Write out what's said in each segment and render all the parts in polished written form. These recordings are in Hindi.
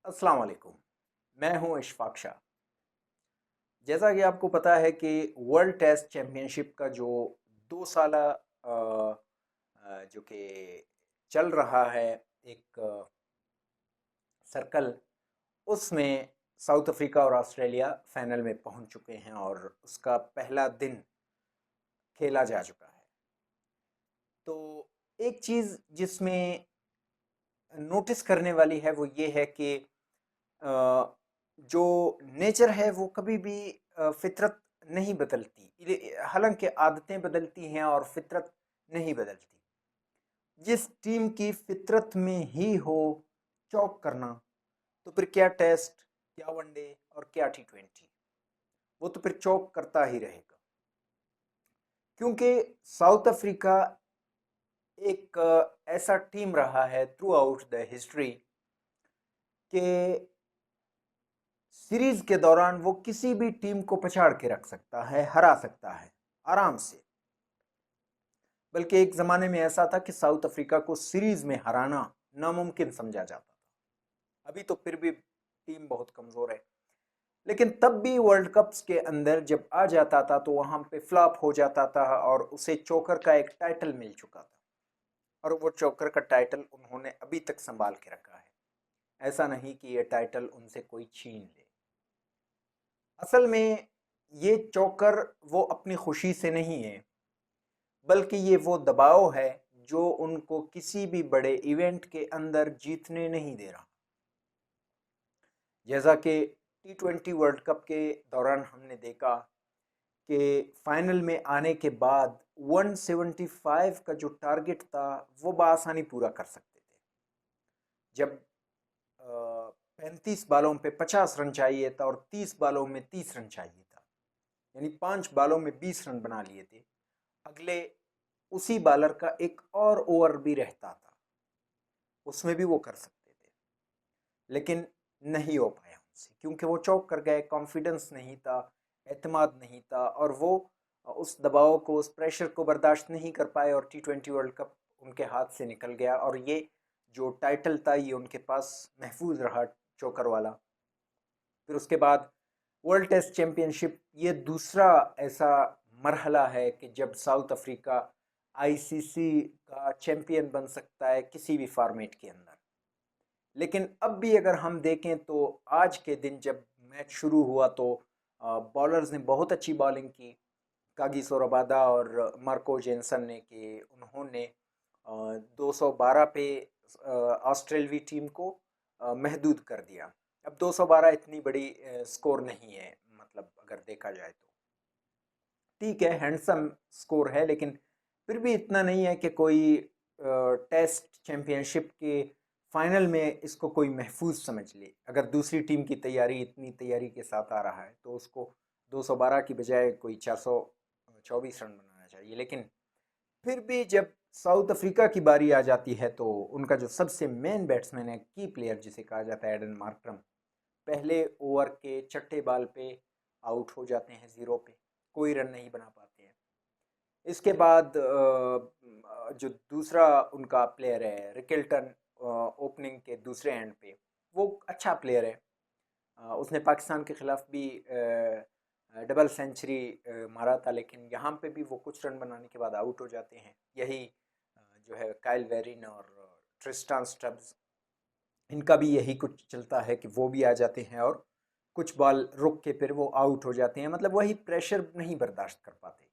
अस्सलाम वालेकुम। मैं हूं इशफाक शाह। जैसा कि आपको पता है कि वर्ल्ड टेस्ट चैम्पियनशिप का जो 2 साला जो कि चल रहा है एक सर्कल, उसमें साउथ अफ्रीका और ऑस्ट्रेलिया फाइनल में पहुंच चुके हैं और उसका पहला दिन खेला जा चुका है। तो एक चीज़ जिसमें नोटिस करने वाली है वो ये है कि जो नेचर है वो कभी भी फितरत नहीं बदलती। हालांकि आदतें बदलती हैं और फितरत नहीं बदलती। जिस टीम की फितरत में ही हो चौक करना, तो फिर क्या टेस्ट, क्या वनडे और क्या T20, वो तो फिर चौक करता ही रहेगा। क्योंकि साउथ अफ्रीका एक ऐसा टीम रहा है थ्रू आउट द हिस्ट्री कि सीरीज के दौरान वो किसी भी टीम को पछाड़ के रख सकता है, हरा सकता है आराम से। बल्कि एक ज़माने में ऐसा था कि साउथ अफ्रीका को सीरीज में हराना नामुमकिन समझा जाता था। अभी तो फिर भी टीम बहुत कमज़ोर है, लेकिन तब भी वर्ल्ड कप्स के अंदर जब आ जाता था तो वहाँ पे फ्लॉप हो जाता था और उसे चोकर का एक टाइटल मिल चुका था। और वो चोकर का टाइटल उन्होंने अभी तक संभाल के रखा है। ऐसा नहीं कि ये टाइटल उनसे कोई छीन ले। असल में ये चोकर वो अपनी खुशी से नहीं है, बल्कि ये वो दबाव है जो उनको किसी भी बड़े इवेंट के अंदर जीतने नहीं दे रहा। जैसा कि T20 वर्ल्ड कप के दौरान हमने देखा कि फाइनल में आने के बाद 175 का जो टारगेट था वो बआसानी पूरा कर सकते थे। जब 35 बालों पे 50 रन चाहिए था और 30 बालों में 30 रन चाहिए था, यानी 5 बालों में 20 रन बना लिए थे। अगले उसी बॉलर का एक और ओवर भी रहता था, उसमें भी वो कर सकते थे, लेकिन नहीं हो पाया उनसे क्योंकि वो चौक कर गए। कॉन्फिडेंस नहीं था, एतमाद नहीं था, और वो उस दबाव को, उस प्रेशर को बर्दाश्त नहीं कर पाए और T20 वर्ल्ड कप उनके हाथ से निकल गया। और ये जो टाइटल था ये उनके पास महफूज रहा, चोकर वाला। फिर उसके बाद वर्ल्ड टेस्ट चैंपियनशिप ये दूसरा ऐसा मरहला है कि जब साउथ अफ्रीका आईसीसी का चैंपियन बन सकता है किसी भी फॉर्मेट के अंदर। लेकिन अब भी अगर हम देखें तो आज के दिन जब मैच शुरू हुआ तो बॉलर्स ने बहुत अच्छी बॉलिंग की। कागिसो रबादा और मार्को जेनसन ने, कि उन्होंने 212 पे ऑस्ट्रेलवी टीम को महदूद कर दिया। अब 212 इतनी बड़ी स्कोर नहीं है, मतलब अगर देखा जाए तो ठीक है, हैंडसम स्कोर है, लेकिन फिर भी इतना नहीं है कि कोई टेस्ट चैंपियनशिप के फाइनल में इसको कोई महफूज समझ ले। अगर दूसरी टीम की तैयारी इतनी तैयारी के साथ आ रहा है तो उसको 212 की बजाय कोई 424 रन बनाना चाहिए। लेकिन फिर भी जब साउथ अफ्रीका की बारी आ जाती है तो उनका जो सबसे मेन बैट्समैन है, की प्लेयर जिसे कहा जाता है, एडन मार्करम, पहले ओवर के छठे बॉल पे आउट हो जाते हैं, जीरो पे, कोई रन नहीं बना पाते हैं। इसके बाद जो दूसरा उनका प्लेयर है रिकेल्टन, ओपनिंग के दूसरे एंड पे, वो अच्छा प्लेयर है। उसने पाकिस्तान के खिलाफ भी डबल सेंचुरी मारा था, लेकिन यहाँ पे भी वो कुछ रन बनाने के बाद आउट हो जाते हैं। यही जो है काइल वेरिन और ट्रिस्टान स्टब्स, इनका भी यही कुछ चलता है कि वो भी आ जाते हैं और कुछ बॉल रुक के फिर वो आउट हो जाते हैं। मतलब वही प्रेशर नहीं बर्दाश्त कर पाते।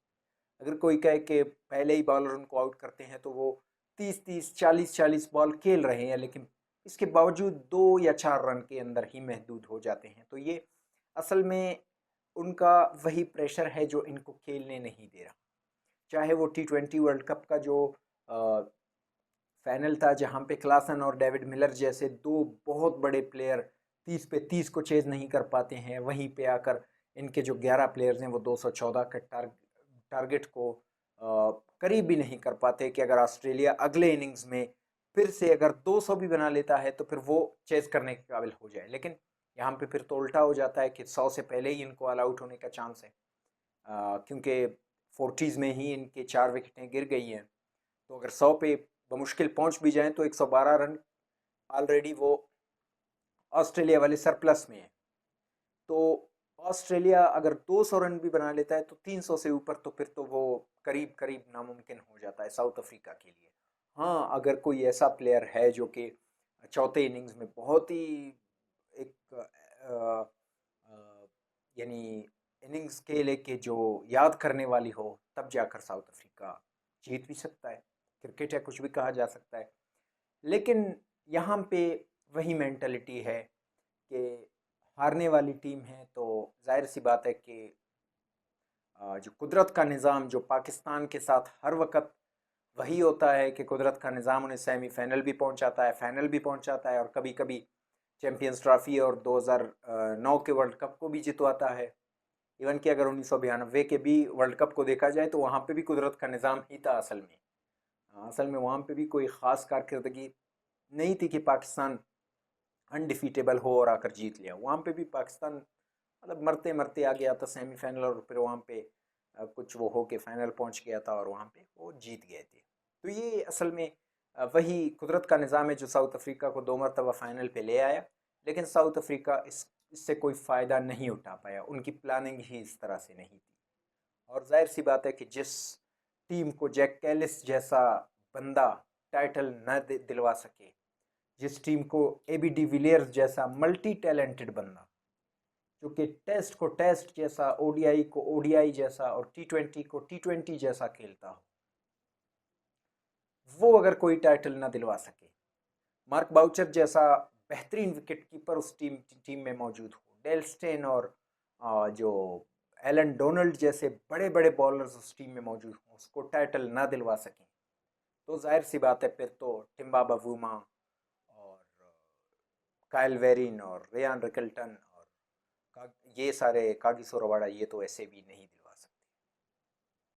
अगर कोई कहे कि पहले ही बॉलर उनको आउट करते हैं तो वो 30-30, 40-40 बॉल खेल रहे हैं, लेकिन इसके बावजूद 2 या 4 रन के अंदर ही महदूद हो जाते हैं। तो ये असल में उनका वही प्रेशर है जो इनको खेलने नहीं दे रहा। चाहे वो T20 वर्ल्ड कप का जो फाइनल था जहां पे क्लासन और डेविड मिलर जैसे दो बहुत बड़े प्लेयर 30 पे 30 को चेज नहीं कर पाते हैं, वहीं पे आकर इनके जो 11 प्लेयर्स हैं वो 214 के टारगेट को करीब भी नहीं कर पाते। कि अगर ऑस्ट्रेलिया अगले इनिंग्स में फिर से अगर 200 भी बना लेता है तो फिर वो चेज करने के काबिल हो जाए। लेकिन यहाँ पे फिर तो उल्टा हो जाता है कि 100 से पहले ही इनको ऑल आउट होने का चांस है, क्योंकि 40s में ही इनके 4 विकेटें गिर गई हैं। तो अगर 100 पे बमुश्किल पहुंच भी जाएं तो 112 रन ऑलरेडी वो ऑस्ट्रेलिया वाले सरप्लस में है। तो ऑस्ट्रेलिया अगर 200 रन भी बना लेता है तो 300 से ऊपर तो फिर तो वो करीब करीब नामुमकिन हो जाता है साउथ अफ्रीका के लिए। हाँ, अगर कोई ऐसा प्लेयर है जो कि चौथे इनिंग्स में बहुत ही एक यानी इनिंग्स के लेके जो याद करने वाली हो, तब जाकर साउथ अफ्रीका जीत भी सकता है। क्रिकेट है, कुछ भी कहा जा सकता है। लेकिन यहाँ पे वही मेंटलिटी है कि हारने वाली टीम है तो जाहिर सी बात है कि जो कुदरत का निज़ाम जो पाकिस्तान के साथ हर वक्त वही होता है कि कुदरत का निज़ाम उन्हें सेमीफाइनल भी पहुंचाता है, फाइनल भी पहुंचाता है और कभी कभी चैंपियंस ट्रॉफी और 2009 के वर्ल्ड कप को भी जितवाता है। इवन कि अगर 1992 के भी वर्ल्ड कप को देखा जाए तो वहाँ पे भी कुदरत का निज़ाम ही था असल में। असल में वहाँ पे भी कोई ख़ास कारकर्दगी नहीं थी कि पाकिस्तान अनडिफीटेबल हो और आकर जीत लिया। वहाँ पे भी पाकिस्तान मतलब मरते मरते आ गया था सेमीफाइनल और फिर वहाँ पे कुछ वो हो के फाइनल पहुँच गया था और वहाँ पे वो जीत गए थे। तो ये असल में वही कुदरत का निज़ाम है जो साउथ अफ्रीका को 2 मरतबा फाइनल पे ले आया। लेकिन साउथ अफ्रीका इससे कोई फ़ायदा नहीं उठा पाया, उनकी प्लानिंग ही इस तरह से नहीं थी। और जाहिर सी बात है कि जिस टीम को जैक कैलिस जैसा बंदा टाइटल न दिलवा सके, जिस टीम को एबी डिविलियर्स जैसा मल्टी टैलेंटेड बंदा जो कि टेस्ट को टेस्ट जैसा, ओडीआई को ओडीआई जैसा और टी20 को टी20 जैसा खेलता हो, वो अगर कोई टाइटल ना दिलवा सके, मार्क बाउचर जैसा बेहतरीन विकेट कीपर उस टीम में मौजूद हो, डेल स्टेन और जो एलन डोनाल्ड जैसे बड़े बड़े बॉलर्स उस टीम में मौजूद हों, उसको टाइटल ना दिलवा सकें, तो जाहिर सी बात है फिर तो टिम्बा बवूमा और काइल वेरिन और रेयान रिकल्टन और ये सारे कागिसो रबाडा ये तो ऐसे भी नहीं